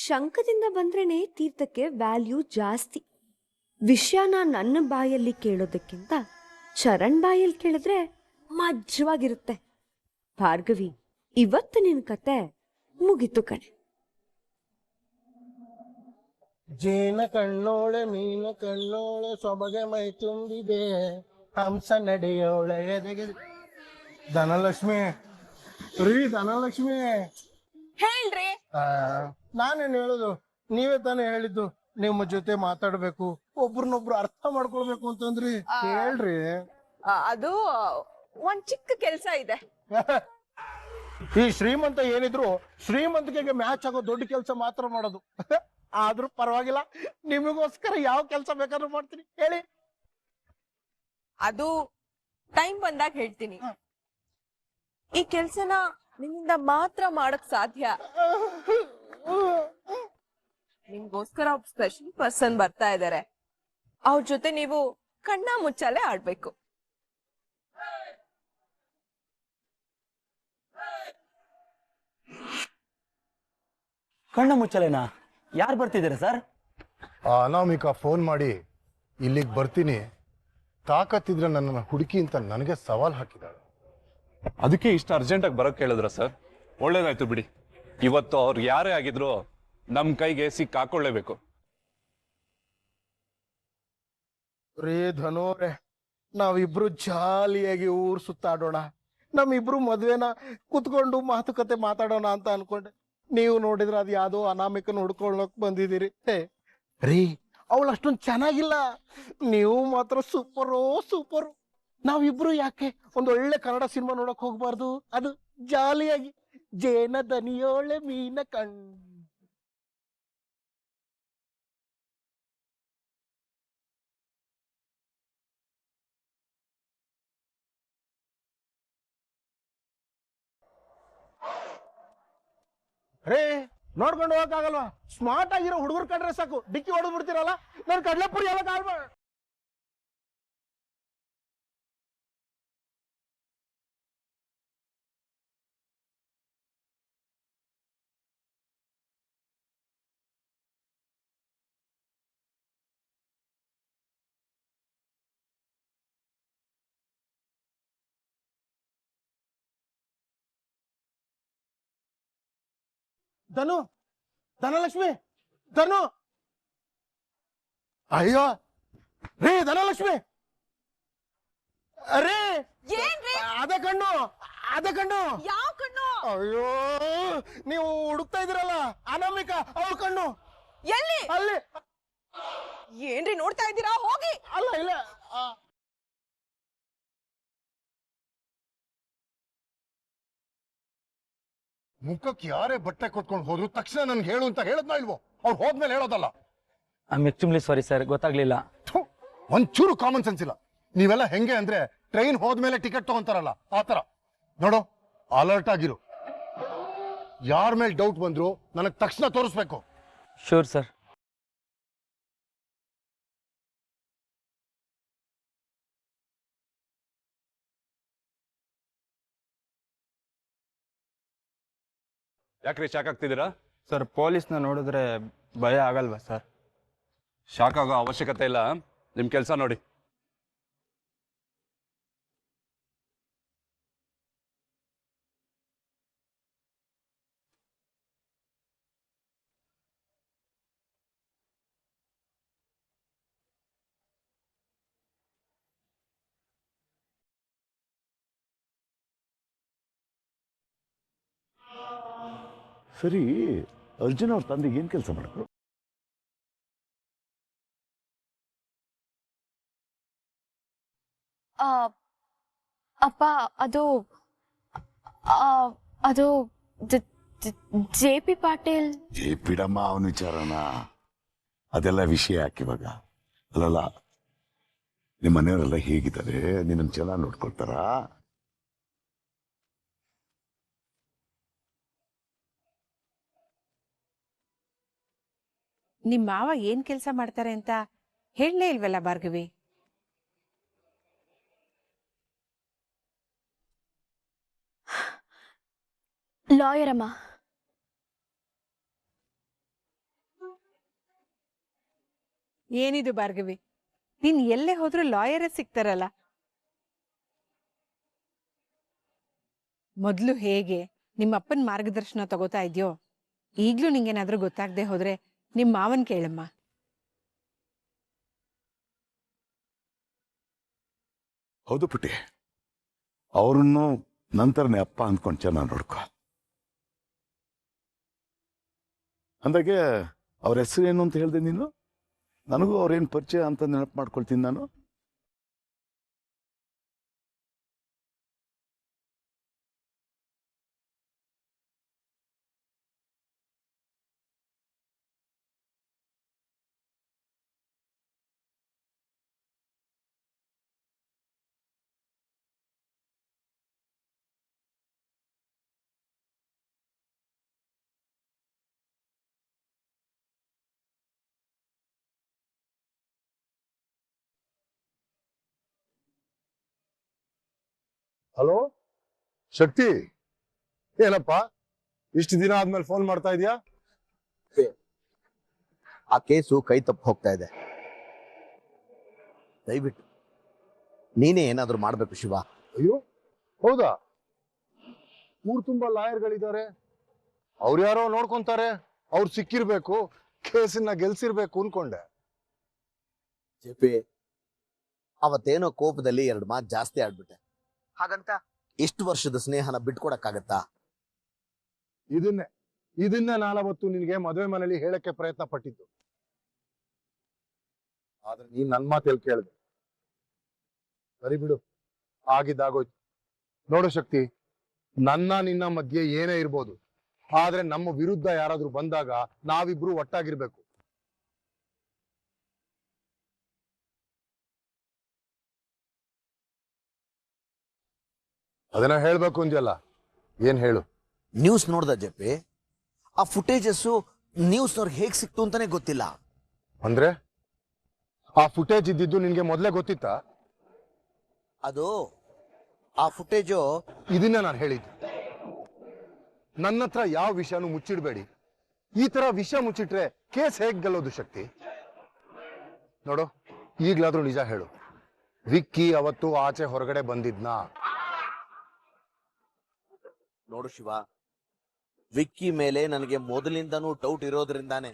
ಶಂಕದಿಂದ ಬಂದ್ರೇನೆ ತೀರ್ಥಕ್ಕೆ value ಜಾಸ್ತಿ. ವಿಷಯನ ನನ್ನ ಬಾಯಲ್ಲಿ ಕೇಳೋದಕ್ಕಿಂತ ಚರಣ್ ಬಾಯಲ್ಲಿ ಕೇಳಿದ್ರೆ ಮಜ್ಜವಾಗಿರುತ್ತೆ. ಭಾರ್ಗವಿ, ಇವತ್ತು ನಿನ್ ಕತೆ ಮುಗಿತು ಕಣೆ. ಜೇನ ಕಣ್ಣೋಳೆ ಮೀನ ಕಣ್ಣೋಳೆ ಸೊಬಗೆ ಮೈ ತುಂಬಿದೆ ಹಂಸ ನಡೆಯೋಳೆ ಎದೆಗೆ. ಧನಲಕ್ಷ್ಮಿ ಧನಲಕ್ಷ್ಮಿ ಹೇಳ್ರಿ. ನಾನೇನು ಹೇಳುದು, ನೀವೇ ತಾನೇ ಹೇಳಿದ್ದು ನಿಮ್ಮ ಜೊತೆ ಮಾತಾಡ್ಬೇಕು, ಒಬ್ರನ್ನೊಬ್ರು ಅರ್ಥ ಮಾಡ್ಕೊಳ್ಬೇಕು ಅಂತಂದ್ರಿ. ಹೇಳ್ರಿ. ಅದು ಒಂದ್ ಚಿಕ್ಕ ಕೆಲ್ಸ ಇದೆ. ಈ ಶ್ರೀಮಂತ ಏನಿದ್ರು ಶ್ರೀಮಂತಿಕೆಗೆ ಮ್ಯಾಚ್ ಆಗೋ ದೊಡ್ಡ ಕೆಲಸ ಮಾತ್ರ ಮಾಡೋದು. ಆದ್ರೂ ಪರವಾಗಿಲ್ಲ, ನಿಮಗೋಸ್ಕರ ಯಾವ ಕೆಲಸ ಬೇಕಾದ್ರೂ ಮಾಡ್ತೀನಿ, ಹೇಳಿ. ಅದು ಟೈಮ್ ಬಂದಾಗ ಹೇಳ್ತೀನಿ. ಈ ಕೆಲ್ಸನ ನಿಮ್ಮಿಂದ ಮಾತ್ರ ಮಾಡಕ್ ಸಾಧ್ಯ. ನಿಮ್ಗೋಸ್ಕರ ಒಬ್ಬ ಸ್ಪೆಷಲ್ ಪರ್ಸನ್ ಬರ್ತಾ ಇದಾರೆ. ಅವ್ರ ಜೊತೆ ನೀವು ಕಣ್ಣ ಮುಚ್ಚಾಲೆ ಆಡ್ಬೇಕು. ಕಣ್ಣ ಮುಚ್ಚಲೇನಾ? ಯಾರು ಬರ್ತಿದ್ದೀರಾ ಸರ್? ಅನಾಮಿಕಾ ಫೋನ್ ಮಾಡಿ ಇಲ್ಲಿಗೆ ಬರ್ತೀನಿ, ತಾಕತ್ತಿದ್ರೆ ನನ್ನನ್ನು ಹುಡುಕಿ ಅಂತ ನನಗೆ ಸವಾಲ್ ಹಾಕಿದಾಳೆ. ಅದಕ್ಕೆ ಇಷ್ಟು ಅರ್ಜೆಂಟಾಗಿ ಬರೋಕ್ಕೆ ಹೇಳಿದ್ರ ಸರ್? ಒಳ್ಳೇದಾಯ್ತು ಬಿಡಿ. ಇವತ್ತು ಅವ್ರು ಯಾರೇ ಆಗಿದ್ರು ನಮ್ಮ ಕೈಗೆ ಸಿಕ್ಕಾಕೊಳ್ಳೇಬೇಕು. ರೇ ಧನೋರೆ, ನಾವಿಬ್ರು ಜಾಲಿಯಾಗಿ ಊರ್ ಸುತ್ತಾಡೋಣ, ನಮ್ಮಿಬ್ರು ಮದ್ವೆನ ಕುತ್ಕೊಂಡು ಮಾತುಕತೆ ಮಾತಾಡೋಣ ಅಂತ ಅನ್ಕೊಂಡೆ. ನೀವು ನೋಡಿದ್ರೆ ಅದು ಯಾವ್ದೋ ಅನಾಮಿಕನ ಹುಡ್ಕೊಳ್ಳೋಕ್ ಬಂದಿದ್ದೀರಿ. ರೀ, ಅವಳು ಅಷ್ಟೊಂದು ಚೆನ್ನಾಗಿಲ್ಲ, ನೀವು ಮಾತ್ರ ಸೂಪರೋ ಸೂಪರು. ನಾವಿಬ್ರು ಯಾಕೆ ಒಂದೊಳ್ಳೆ ಕನ್ನಡ ಸಿನಿಮಾ ನೋಡಕ್ ಹೋಗ್ಬಾರ್ದು? ಅದು ಜಾಲಿಯಾಗಿ ಜೇನ ದನಿಯೋಳೆ ಮೀನ ಕಣ್. ರೇ, ನೋಡ್ಕೊಂಡು ಹೋಗಕ್ಕಾಗಲ್ವಾ? ಸ್ಮಾರ್ಟ್ ಆಗಿರೋ ಹುಡುಗರು ಕಂಡ್ರೆ ಸಾಕು, ಡಿಕ್ಕಿ ಹೊಡೆದ್ ಬಿಡ್ತೀರಲ್ಲ. ನನ್ ಕಡ್ಲೆಪುರಿ ಎಲ್ಲ ಕಾಲ್ಬೇಡ. ಧನು, ಧನಲಕ್ಷ್ಮಿ, ಧನು, ಅಯ್ಯೋ ರೇ ಧನಲಕ್ಷ್ಮಿ, ರೇ ಅದೇ ಕಣ್ಣು, ಅದೇ ಕಣ್ಣು. ಯಾವ ಕಣ್ಣು? ಅಯ್ಯೋ, ನೀವು ಹುಡುಕ್ತಾ ಇದ್ದೀರಲ್ಲ ಅನಾಮಿಕಾ, ಅವಳ ಕಣ್ಣು. ಎಲ್ಲಿ? ಅಲ್ಲಿ. ಏನ್ರಿ ನೋಡ್ತಾ ಇದ್ದೀರಾ? ಹೋಗಿ. ಅಲ್ಲ, ಇಲ್ಲ. ಮುಖಕ್ಕೆ ಯಾರೇ ಬಟ್ಟೆ ಕೊಟ್ಕೊಂಡು ಹೋದ್ರು ತಕ್ಷಣ ನನ್ಗೆ ಹೇಳು ಅಂತ ಹೇಳದ್ನಾ ಇಲ್ವೋ? ಅವ್ರು ಹೋದ್ಮೇಲೆ ಹೇಳೋದಲ್ಲ. I am extremely sorry sir, ಗೊತ್ತಾಗ್ಲಿಲ್ಲ. ಒಂಚೂರು ಕಾಮನ್ ಸೆನ್ಸ್ ಇಲ್ಲ. ನೀವೆಲ್ಲ ಹೆಂಗೆ ಅಂದ್ರೆ ಟ್ರೈನ್ ಹೋದ್ಮೇಲೆ ಟಿಕೆಟ್ ತಗೊಂತಾರಲ್ಲ ಆ ತರ. ನೋಡು, ಅಲರ್ಟ್ ಆಗಿರು. ಯಾರ ಮೇಲೆ ಡೌಟ್ ಬಂದ್ರು ನನಗೆ ತಕ್ಷಣ ತೋರಿಸ್ಬೇಕು. Sure sir. ಯಾಕ್ರಿ ಶಾಕ್ ಆಗ್ತಿದ್ದೀರಾ? ಸರ್, ಪೊಲೀಸ್ನ ನೋಡಿದ್ರೆ ಭಯ ಆಗಲ್ವಾ ಸರ್? ಶಾಕ್ ಆಗೋ ಅವಶ್ಯಕತೆ ಇಲ್ಲ, ನಿಮ್ ಕೆಲಸ ನೋಡಿ. ಸರಿ, ಅರ್ಜುನ್ ಅವ್ರ ತಂದೆ ಏನ್ ಕೆಲಸ ಮಾಡಿದ್ರು? ಅಪ್ಪ, ಅದು ಅದು ಜೆ ಪಿ ಪಾಟೀಲ್. ಬಿಡಮ್ಮ ಅವನ ವಿಚಾರನ, ಅದೆಲ್ಲ ವಿಷಯ ಯಾಕಿವಾಗ? ಅಲ್ಲಲ್ಲ, ನಿಮ್ಮ ಮನೆಯವರೆಲ್ಲ ಹೇಗಿದ್ದಾರೆ? ನಿನ್ನ ಚೆನ್ನಾಗಿ ನೋಡ್ಕೊಳ್ತಾರಾ? ನಿಮ್ ಮಾವ ಏನ್ ಕೆಲಸ ಮಾಡ್ತಾರೆ ಅಂತ ಹೇಳಲೇ ಇಲ್ವಲ್ಲ ಭಾರ್ಗವಿ? ಲಾಯರ್ ಅಮ್ಮ. ಏನಿದು ಭಾರ್ಗವಿ, ನೀನ್ ಎಲ್ಲೇ ಹೋದ್ರೂ ಲಾಯರೇ ಸಿಗ್ತಾರಲ್ಲ. ಮೊದ್ಲು ಹೇಗೆ ನಿಮ್ಮ ಅಪ್ಪನ ಮಾರ್ಗದರ್ಶನ ತಗೋತಾ ಇದ್ಯೋ, ಈಗ್ಲೂ ನಿಂಗೇನಾದ್ರೂ ಗೊತ್ತಾಗದೆ ಹೋದ್ರೆ ನಿಮ್ ಮಾವನ್ ಕೇಳಮ್ಮ. ಹೌದು ಪುಟಿ, ಅವ್ರನ್ನು ನಂತರನೇ ಅಪ್ಪ ಅಂದ್ಕೊಂಡು ಚೆನ್ನಾಗಿ ನೋಡ್ಕೊ. ಅಂದಾಗೆ ಅವ್ರ ಹೆಸರು ಏನು ಅಂತ ಹೇಳ್ದೆ ನೀನು? ನನಗೂ ಅವ್ರೇನು ಪರಿಚಯ ಅಂತ ನೆನಪು ಮಾಡ್ಕೊಳ್ತೀನಿ ನಾನು. ಹಲೋ ಶಕ್ತಿ, ಏನಪ್ಪ ಇಷ್ಟು ದಿನ ಆದ್ಮೇಲೆ ಫೋನ್ ಮಾಡ್ತಾ ಇದೀಯಾ? ಆ ಕೇಸು ಕೈ ತಪ್ಪು ಹೋಗ್ತಾ ಇದೆ. ದಯವಿಟ್ಟು ನೀನೇ ಏನಾದ್ರೂ ಮಾಡ್ಬೇಕು ಶಿವ. ಅಯ್ಯೋ ಹೌದಾ? ಊರ್ ತುಂಬಾ ಲಾಯರ್ಗಳಿದ್ದಾರೆ, ಅವ್ರು ಯಾರೋ ನೋಡ್ಕೊಂತಾರೆ, ಅವ್ರು ಸಿಕ್ಕಿರ್ಬೇಕು, ಕೇಸನ್ನ ಗೆಲ್ಸಿರ್ಬೇಕು ಅನ್ಕೊಂಡೆ. ಜೆಪಿ, ಅವತ್ತೇನೋ ಕೋಪದಲ್ಲಿ 2 ಮಾತು ಜಾಸ್ತಿ ಆಡ್ಬಿಟ್ಟೆ. ಹಾಗಂತ ಎಷ್ಟು ವರ್ಷದ ಸ್ನೇಹನ ಬಿಟ್ಕೊಡಕ್ಕಾಗತ್ತಾ? ಇದನ್ನೇ ನಾನವತ್ತು ನಿನ್ಗೆ ಮದುವೆ ಮನೇಲಿ ಹೇಳಕ್ಕೆ ಪ್ರಯತ್ನ ಪಟ್ಟಿದ್ದು. ಆದ್ರೆ ನೀನ್ ನನ್ ಮಾತೆಲ್ಲಿ ಕೇಳಿದೆ. ಸರಿ ಬಿಡು, ಆಗಿದ್ದಾಗೋಯ್ತು. ನೋಡು ಶಕ್ತಿ, ನಿನ್ನ ಮಧ್ಯೆ ಏನೇ ಇರ್ಬೋದು, ಆದ್ರೆ ನಮ್ಮ ವಿರುದ್ಧ ಯಾರಾದ್ರೂ ಬಂದಾಗ ನಾವಿಬ್ರು ಒಟ್ಟಾಗಿರ್ಬೇಕು. ಅದನ್ನ ಹೇಳ್ಬೇಕು ಅಂದ್ಯಲ್ಲ, ಏನ್ ಹೇಳು? ನ್ಯೂಸ್ ನೋಡ್ದ ಜೆಪಿ? ಆ ಫುಟೇಜಸ್ ನ್ಯೂಸ್ನವ್ರಿಗೆ ಹೇಗ್ ಸಿಕ್ತು ಅಂತಾನೆ ಗೊತ್ತಿಲ್ಲ. ಅಂದ್ರೆ ಆ ಫುಟೇಜ್ ಇದ್ದಿದ್ದು ನಿನ್ಗೆ ಮೊದ್ಲೇ ಗೊತ್ತಿತ್ತಾ? ಅದು ಆ ಫುಟೇಜು ಇದನ್ನ ನಾನು ಹೇಳಿದ್ದು. ನನ್ನ ಹತ್ರ ಯಾವ ವಿಷಯನೂ ಮುಚ್ಚಿಡ್ಬೇಡಿ. ಈ ತರ ವಿಷಯ ಮುಚ್ಚಿಟ್ರೆ ಕೇಸ್ ಹೇಗ್ ಗೆಲ್ಲೋದು ಶಕ್ತಿ? ನೋಡು, ಈಗ್ಲಾದ್ರೂ ನಿಜ ಹೇಳು, ವಿಕ್ಕಿ ಅವತ್ತು ಆಚೆ ಹೊರಗಡೆ ಬಂದಿದ್ನಾ? ನೋಡು ಶಿವ, ವಿಕ್ಕಿ ಮೇಲೆ ನನಗೆ ಮೊದಲಿಂದನೂ ಡೌಟ್ ಇರೋದ್ರಿಂದಾನೆ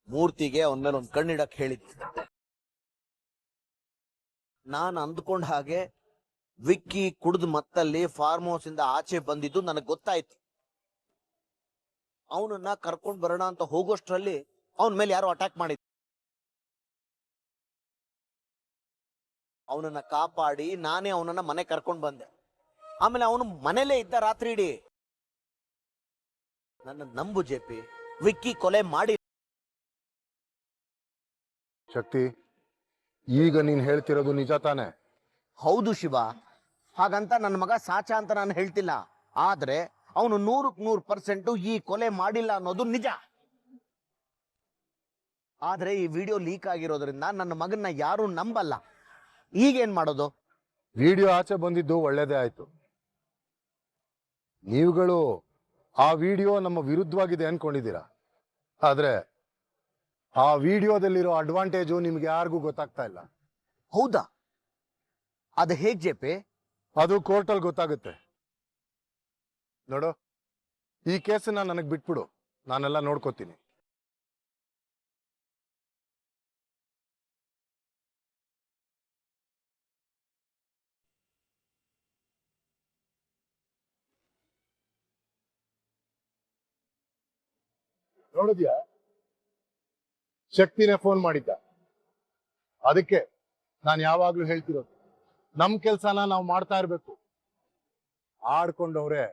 ಮೂರ್ತಿಗೆ ಅವನ ಮೇಲೆ ಒಂದು ಕಣ್ಣಿಡಕ್ ಹೇಳಿದ್ದೆ. ನಾನು ಅಂದ್ಕೊಂಡ ಹಾಗೆ ವಿಕ್ಕಿ ಕುಡಿದು ಮತ್ತಲ್ಲಿ ಫಾರ್ಮ್ ಹೌಸ್ ಇಂದ ಆಚೆ ಬಂದಿದ್ದು ನನಗೆ ಗೊತ್ತಾಯ್ತು. ಅವನನ್ನ ಕರ್ಕೊಂಡ್ ಬರೋಣ ಅಂತ ಹೋಗೋಷ್ಟ್ರಲ್ಲಿ ಅವನ ಮೇಲೆ ಯಾರೋ ಅಟ್ಯಾಕ್ ಮಾಡಿದ್ರು. ಅವನನ್ನ ಕಾಪಾಡಿ ನಾನೇ ಅವನನ್ನ ಮನೆ ಕರ್ಕೊಂಡ್ ಬಂದೆ. ಆಮೇಲೆ ಅವನು ಮನೇಲೇ ಇದ್ದ ರಾತ್ರಿ ಇಡೀ. ನನ್ನ ನಂಬು ಜೆಪಿ, ವಿಕ್ಕಿ ಕೊಲೆ ಮಾಡಿ. ಶಕ್ತಿ, ಈಗ ನೀನ್ ಹೇಳ್ತಿರೋದು ನಿಜ ತಾನೆ? ಹೌದು ಶಿವ, ಹಾಗಂತ ನನ್ನ ಮಗ ಸಾಚ ಅಂತ ನಾನು ಹೇಳ್ತಿಲ್ಲ. ಆದ್ರೆ ಅವನು 100% ಈ ಕೊಲೆ ಮಾಡಿಲ್ಲ ಅನ್ನೋದು ನಿಜ. ಆದ್ರೆ ಈ ವಿಡಿಯೋ ಲೀಕ್ ಆಗಿರೋದ್ರಿಂದ ನನ್ನ ಮಗನ್ನ ಯಾರು ನಂಬಲ್ಲ. ಈಗೇನ್ ಮಾಡೋದು? ವಿಡಿಯೋ ಆಚೆ ಬಂದಿದ್ದು ಒಳ್ಳೇದೇ ಆಯ್ತು. ನೀವುಗಳು ಆ ವಿಡಿಯೋ ನಮ್ಮ ವಿರುದ್ಧವಾಗಿದೆ ಅನ್ಕೊಂಡಿದ್ದೀರಾ. ಆದ್ರೆ ಆ ವಿಡಿಯೋದಲ್ಲಿರೋ ಅಡ್ವಾಂಟೇಜು ನಿಮ್ಗೆ ಯಾರಿಗೂ ಗೊತ್ತಾಗ್ತಾ ಇಲ್ಲ. ಹೌದಾ? ಅದು ಹೇಗ್ ಜೆಪಿ? ಅದು ಕೋರ್ಟಲ್ಲಿ ಗೊತ್ತಾಗುತ್ತೆ. ನೋಡು, ಈ ಕೇಸನ್ನ ನನಗೆ ಬಿಟ್ಬಿಡು, ನಾನೆಲ್ಲ ನೋಡ್ಕೋತೀನಿ. ನೋಡಿದ್ಯಾ, ಶಕ್ತಿನೇ ಫೋನ್ ಮಾಡಿದ್ದ. ಅದಕ್ಕೆ ನಾನು ಯಾವಾಗ್ಲೂ ಹೇಳ್ತಿರೋದು, ನಮ್ ಕೆಲ್ಸನ ನಾವು ಮಾಡ್ತಾ ಇರ್ಬೇಕು. ಆಡ್ಕೊಂಡವ್ರೆ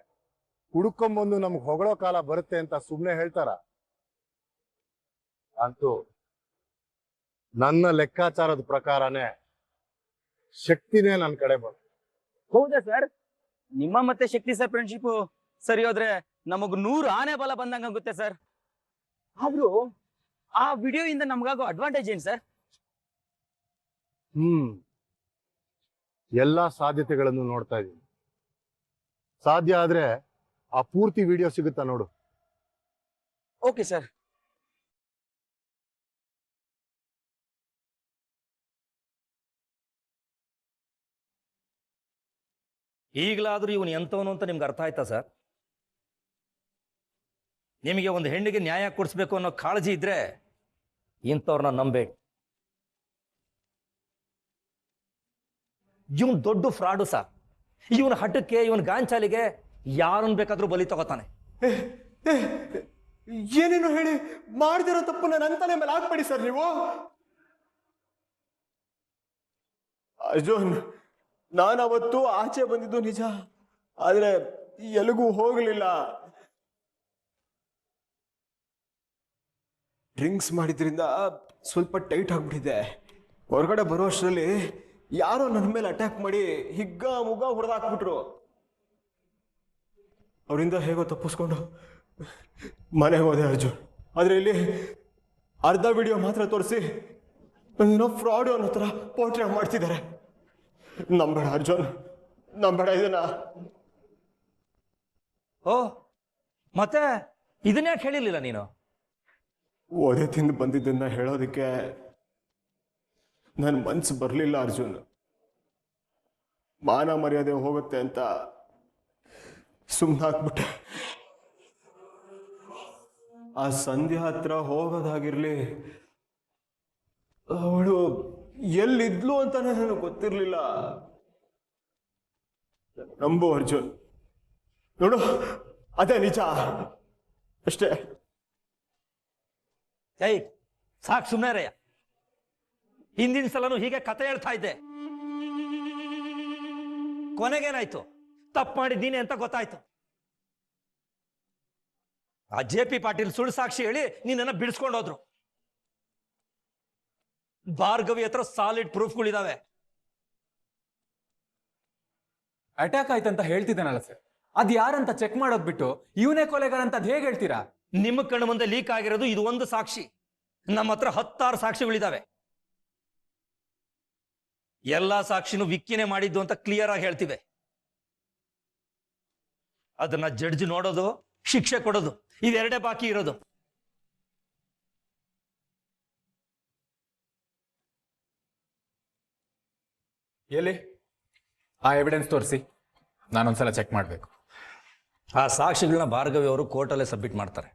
ಹುಡ್ಕೊಂಬಂದು ನಮ್ಗೆ ಹೊಗಳೋ ಕಾಲ ಬರುತ್ತೆ ಅಂತ ಸುಮ್ನೆ ಹೇಳ್ತಾರ? ಅಂತೂ ನನ್ನ ಲೆಕ್ಕಾಚಾರದ ಪ್ರಕಾರನೇ ಶಕ್ತಿನೇ ನನ್ನ ಕಡೆ ಬಂತು. ಹೌದಾ ಸರ್? ನಿಮ್ಮ ಮತ್ತೆ ಶಕ್ತಿ ಸರ್ ಫ್ರೆಂಡ್ಶಿಪ್ ಸರಿ ಹೋದ್ರೆ ನಮಗ್ 100 ಆನೆ ಬಲ ಬಂದಂಗ ಆಗುತ್ತೆ ಸರ್. ಆದ್ರೂ ಆ ವಿಡಿಯೋ ಇಂದ ನಮ್ಗಾಗೋ ಅಡ್ವಾಂಟೇಜ್ ಏನ್ ಸರ್? ಎಲ್ಲಾ ಸಾಧ್ಯತೆಗಳನ್ನು ನೋಡ್ತಾ ಇದೀನಿ. ಸಾಧ್ಯ ಆದ್ರೆ ಆ ಪೂರ್ತಿ ವಿಡಿಯೋ ಸಿಗುತ್ತಾ ನೋಡು. Okay sir. ಈಗಲಾದರೂ ಇವನು ಎಂಥವನು ಅಂತ ನಿಮ್ಗೆ ಅರ್ಥ ಆಯ್ತಾ ಸರ್? ನಿಮಗೆ ಒಂದು ಹೆಣ್ಣಿಗೆ ನ್ಯಾಯ ಕೊಡಿಸ್ಬೇಕು ಅನ್ನೋ ಕಾಳಜಿ ಇದ್ರೆ ಇಂಥವ್ರನ್ನ ನಂಬೇಡಿ. ಇವನು ದೊಡ್ಡ ಫ್ರಾಡು ಸರ್. ಇವನ ಹಠಕ್ಕೆ, ಇವನ ಗಾಂಚಾಲಿಗೆ ಯಾರನ್ನ ಬೇಕಾದ್ರೂ ಬಲಿ ತಗೋತಾನೆ. ಏನೇನು ಹೇಳಿ ಮಾಡ್ದಿರೋ ತಪ್ಪು ನನ್ನ ತಲೆ ಮೇಲೆ ಹಾಕ್ಬೇಡಿ ಸರ್ ನೀವು. ಅರ್ಜುನ್, ನಾನವತ್ತು ಆಚೆ ಬಂದಿದ್ದು ನಿಜ, ಆದ್ರೆ ಎಲ್ಲಿಗೂ ಹೋಗಲಿಲ್ಲ. ಡ್ರಿಂಕ್ಸ್ ಮಾಡಿದ್ರಿಂದ ಸ್ವಲ್ಪ ಟೈಟ್ ಆಗ್ಬಿಟ್ಟಿದೆ. ಹೊರಗಡೆ ಬರೋ ಅಷ್ಟರಲ್ಲಿ ಯಾರೋ ನನ್ನ ಮೇಲೆ ಅಟ್ಯಾಕ್ ಮಾಡಿ ಹಿಗ್ಗ ಮುಗ್ಗ ಹೊಡೆದಾಕ್ಬಿಟ್ರು. ಅವರಿಂದ ಹೇಗೋ ತಪ್ಪಿಸ್ಕೊಂಡು ಮನೆಗೆ ಹೋದೆ ಅರ್ಜುನ್. ಆದ್ರೆ ಇಲ್ಲಿ ಅರ್ಧ ವಿಡಿಯೋ ಮಾತ್ರ ತೋರಿಸಿ ಏನೋ ಫ್ರಾಡ್ ಅನ್ನೋ ಥರ ಪೋರ್ಟ್ರೇ ಮಾಡ್ತಿದ್ದಾರೆ. ನಂಬೇಡ ಅರ್ಜುನ್, ನಂಬೇಡ ಇದನ್ನ. ಓ, ಮತ್ತೆ ಇದನ್ಯಾಕೆ ಹೇಳಿರ್ಲಿಲ್ಲ ನೀನು? ಓದೆ ತಿಂದು ಬಂದಿದ್ದನ್ನ ಹೇಳೋದಕ್ಕೆ ನನ್ನ ಮನ್ಸು ಬರಲಿಲ್ಲ ಅರ್ಜುನ್. ಮಾನ ಮರ್ಯಾದೆ ಹೋಗುತ್ತೆ ಅಂತ ಸುಮ್ಮನಾಗ್ಬಿಟ್ಟೆ. ಆ ಸಂಧ್ಯಾ ಹತ್ರ ಹೋಗೋದಾಗಿರ್ಲಿ, ಅವಳು ಎಲ್ಲಿದ್ಲು ಅಂತಾನೆ ನನಗೆ ಗೊತ್ತಿರ್ಲಿಲ್ಲ. ನಂಬು ಅರ್ಜುನ್, ನೋಡು ಅದೇ ನಿಜ ಅಷ್ಟೇ. ಏಯ್ ಸಾಕು, ಸುಮ್ಮನೆ ರಯ್ಯ. ಹಿಂದಿನ ಸಲನು ಹೀಗೆ ಕತೆ ಹೇಳ್ತಾ ಇದ್ದೆ. ಕೊನೆಗೇನಾಯ್ತು? ತಪ್ಪು ಮಾಡಿದ್ದೀನಿ ಅಂತ ಗೊತ್ತಾಯ್ತು. ಆ JP ಪಾಟೀಲ್ ಸುಳ್ಳು ಸಾಕ್ಷಿ ಹೇಳಿ ನಿನ್ನನ್ನು ಬಿಡಿಸ್ಕೊಂಡು ಹೋದ್ರು. ಭಾರ್ಗವಿ ಹತ್ರ ಸಾಲಿಡ್ ಪ್ರೂಫ್ಗಳಿದಾವೆ. ಅಟ್ಯಾಕ್ ಆಯ್ತಂತ ಹೇಳ್ತಿದ್ದಾನಲ್ಲ ಸರ್, ಅದ್ ಯಾರಂತ ಚೆಕ್ ಮಾಡೋದ್ ಬಿಟ್ಟು ಇವನೇ ಕೊಲೆಗಾರ ಅಂತ ಅದ್ ಹೇಗೆ ಹೇಳ್ತೀರಾ? ನಿಮ್ಮ ಕಣ್ಣು ಮುಂದೆ ಲೀಕ್ ಆಗಿರೋದು ಇದು ಒಂದು ಸಾಕ್ಷಿ. ನಮ್ಮ ಹತ್ರ 10 ಸಾಕ್ಷಿಗಳಿದಾವೆ. ಎಲ್ಲಾ ಸಾಕ್ಷಿನೂ ವಿಕ್ಕಿನೇ ಮಾಡಿದ್ದು ಅಂತ ಕ್ಲಿಯರ್ ಆಗಿ ಹೇಳ್ತಿವೆ. ಅದನ್ನ ಜಡ್ಜ್ ನೋಡೋದು, ಶಿಕ್ಷೆ ಕೊಡೋದು, ಇವೆರಡೇ ಬಾಕಿ ಇರೋದು. ಎಲ್ಲಿ ಆ ಎವಿಡೆನ್ಸ್ ತೋರಿಸಿ, ನಾನೊಂದ್ಸಲ ಚೆಕ್ ಮಾಡಬೇಕು. ಆ ಸಾಕ್ಷಿಗಳನ್ನ ಭಾರ್ಗವಿ ಅವರು ಕೋರ್ಟಲ್ಲೇ ಸಬ್ಮಿಟ್ ಮಾಡ್ತಾರೆ.